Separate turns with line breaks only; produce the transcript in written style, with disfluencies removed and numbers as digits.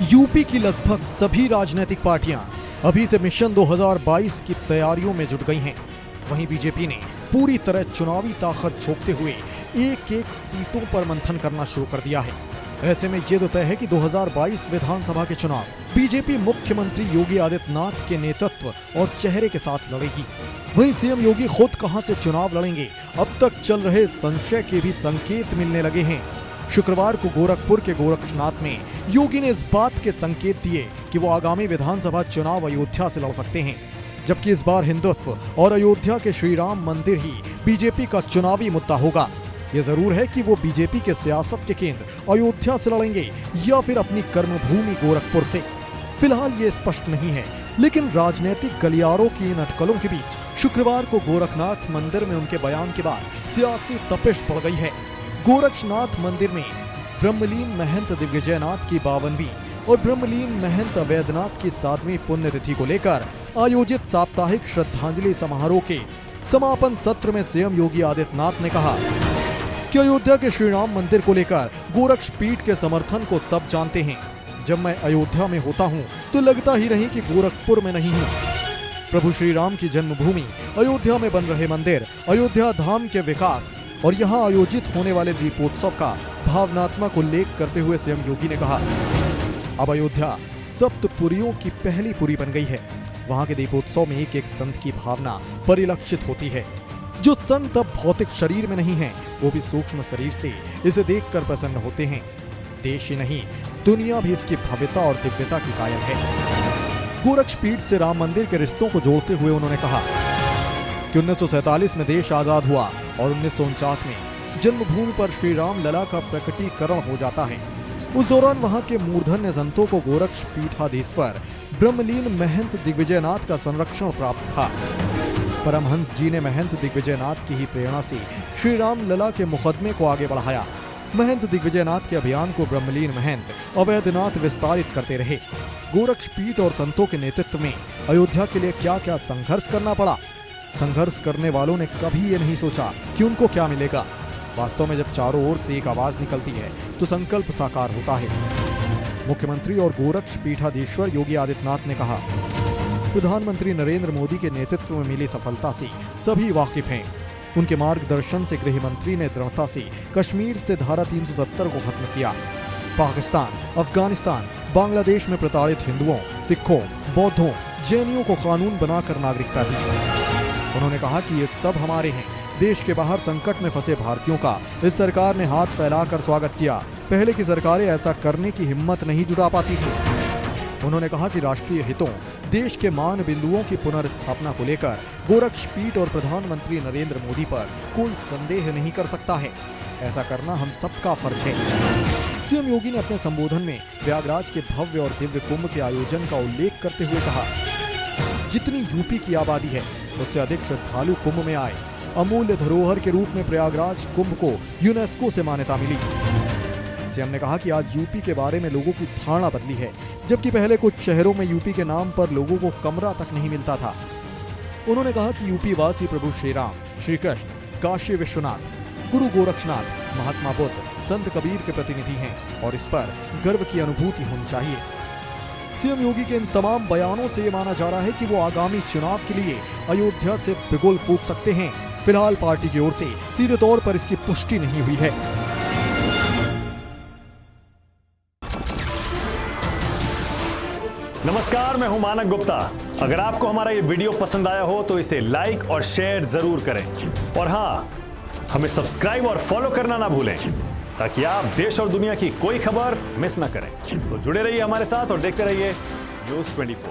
UP की लगभग सभी राजनीतिक पार्टियां अभी से मिशन 2022 की तैयारियों में जुट गई हैं। वहीं बीजेपी ने पूरी तरह चुनावी ताकत झोंकते हुए एक एक सीटों पर मंथन करना शुरू कर दिया है। ऐसे में ये तो तय है कि 2022 विधानसभा के चुनाव बीजेपी मुख्यमंत्री योगी आदित्यनाथ के नेतृत्व और चेहरे के साथ लड़ेगी। वहीं सीएम योगी खुद कहां से चुनाव लड़ेंगे, अब तक चल रहे संशय के भी संकेत मिलने लगे हैं। शुक्रवार को गोरखपुर के गोरक्षनाथ में योगी ने इस बात के संकेत दिए कि वो आगामी विधानसभा चुनाव अयोध्या से लड़ सकते हैं, जबकि इस बार हिंदुत्व और अयोध्या के श्री राम मंदिर ही बीजेपी का चुनावी मुद्दा होगा। ये जरूर है कि वो बीजेपी के सियासत के केंद्र अयोध्या से लड़ेंगे या फिर अपनी कर्मभूमि गोरखपुर से। फिलहाल ये स्पष्ट नहीं है, लेकिन राजनीतिक गलियारों की इन अटकलों के बीच शुक्रवार को गोरखनाथ मंदिर में उनके बयान के बाद सियासी तपिश बढ़ गई है। गोरक्षनाथ मंदिर में ब्रह्मलीन महंत दिग्विजयनाथ की 52वीं और ब्रह्मलीन महंत अवैधनाथ की 7वीं पुण्यतिथि को लेकर आयोजित साप्ताहिक श्रद्धांजलि समारोह के समापन सत्र में सीएम योगी आदित्यनाथ ने कहा कि अयोध्या के श्री राम मंदिर को लेकर गोरक्ष पीठ के समर्थन को सब जानते हैं। जब मैं अयोध्या में होता हूं तो लगता ही नहीं कि गोरखपुर में नहीं हूं। प्रभु श्री राम की जन्मभूमि अयोध्या में बन रहे मंदिर, अयोध्या धाम के विकास और यहाँ आयोजित होने वाले दीपोत्सव का भावनात्मक उल्लेख करते हुए सीएम योगी ने कहा, अब अयोध्या सप्तपुरियों की पहली पुरी बन गई है। वहाँ के दीपोत्सव में एक एक संत की भावना परिलक्षित होती है। जो संत अब भौतिक शरीर में नहीं है, वो भी सूक्ष्म शरीर से इसे देखकर प्रसन्न होते हैं। देश ही नहीं, दुनिया भी इसकी भव्यता और दिव्यता की कायल है। गोरक्ष पीठ से राम मंदिर के रिश्तों को जोड़ते हुए उन्होंने कहा कि 1947 में देश आजाद हुआ और 1949 में जन्मभूमि पर श्री राम लला का प्रकटीकरण हो जाता है। उस दौरान वहां के मूर्धन्य संतों को गोरक्ष पीठाधीश्वर ब्रह्मलीन महंत दिग्विजयनाथ का संरक्षण प्राप्त था। परमहंस जी ने महंत दिग्विजयनाथ की ही प्रेरणा से श्री राम लला के मुकदमे को आगे बढ़ाया। महंत दिग्विजयनाथ के अभियान को ब्रह्मलीन महंत अवैधनाथ विस्तारित करते रहे। गोरक्ष पीठ और संतों के नेतृत्व में अयोध्या के लिए क्या क्या संघर्ष करना पड़ा। संघर्ष करने वालों ने कभी ये नहीं सोचा कि उनको क्या मिलेगा। वास्तव में जब चारों ओर से एक आवाज निकलती है तो संकल्प साकार होता है। मुख्यमंत्री और गोरक्ष पीठाधीश्वर योगी आदित्यनाथ ने कहा, प्रधानमंत्री नरेंद्र मोदी के नेतृत्व में मिली सफलता से सभी वाकिफ हैं। उनके मार्गदर्शन से गृह मंत्री ने दृढ़ता से कश्मीर से धारा 370 को खत्म किया। पाकिस्तान, अफगानिस्तान, बांग्लादेश में प्रताड़ित हिंदुओं, सिखों, बौद्धों, जैनियों को कानून बनाकर नागरिकता दी। उन्होंने कहा कि ये सब हमारे हैं। देश के बाहर संकट में फंसे भारतीयों का इस सरकार ने हाथ फैलाकर स्वागत किया। पहले की सरकारें ऐसा करने की हिम्मत नहीं जुटा पाती थी। उन्होंने कहा कि राष्ट्रीय हितों, देश के मान बिंदुओं की पुनर्स्थापना को लेकर गोरक्ष पीठ और प्रधानमंत्री नरेंद्र मोदी पर कोई संदेह नहीं कर सकता है। ऐसा करना हम सबका फर्ज है। सीएम योगी ने अपने संबोधन में प्रयागराज के भव्य और दिव्य कुंभ के आयोजन का उल्लेख करते हुए कहा, जितनी यूपी की आबादी है उससे अधिक श्रद्धालु कुंभ में आए। अमूल्य धरोहर के रूप में प्रयागराज कुंभ को यूनेस्को से मान्यता मिली। सीएम ने कहा कि आज यूपी के बारे में लोगों की धारणा बदली है, जबकि पहले कुछ शहरों में यूपी के नाम पर लोगों को कमरा तक नहीं मिलता था। उन्होंने कहा कि यूपी वासी प्रभु श्री राम, श्री कृष्ण, काशी विश्वनाथ, गुरु गोरक्षनाथ, महात्मा बुद्ध, संत कबीर के प्रतिनिधि हैं और इस पर गर्व की अनुभूति होनी चाहिए। सीएम योगी के इन तमाम बयानों से ये माना जा रहा है कि वो आगामी चुनाव के लिए अयोध्या से बिगुल फूंक सकते हैं। फिलहाल पार्टी की ओर से सीधे तौर पर इसकी पुष्टि नहीं हुई है।
नमस्कार, मैं हूं मानक गुप्ता। अगर आपको हमारा ये वीडियो पसंद आया हो तो इसे लाइक और शेयर जरूर करें और हाँ, हमें सब्सक्राइब और फॉलो करना ना भूलें ताकि आप देश और दुनिया की कोई खबर मिस ना करें। तो जुड़े रहिए हमारे साथ और देखते रहिए News 24।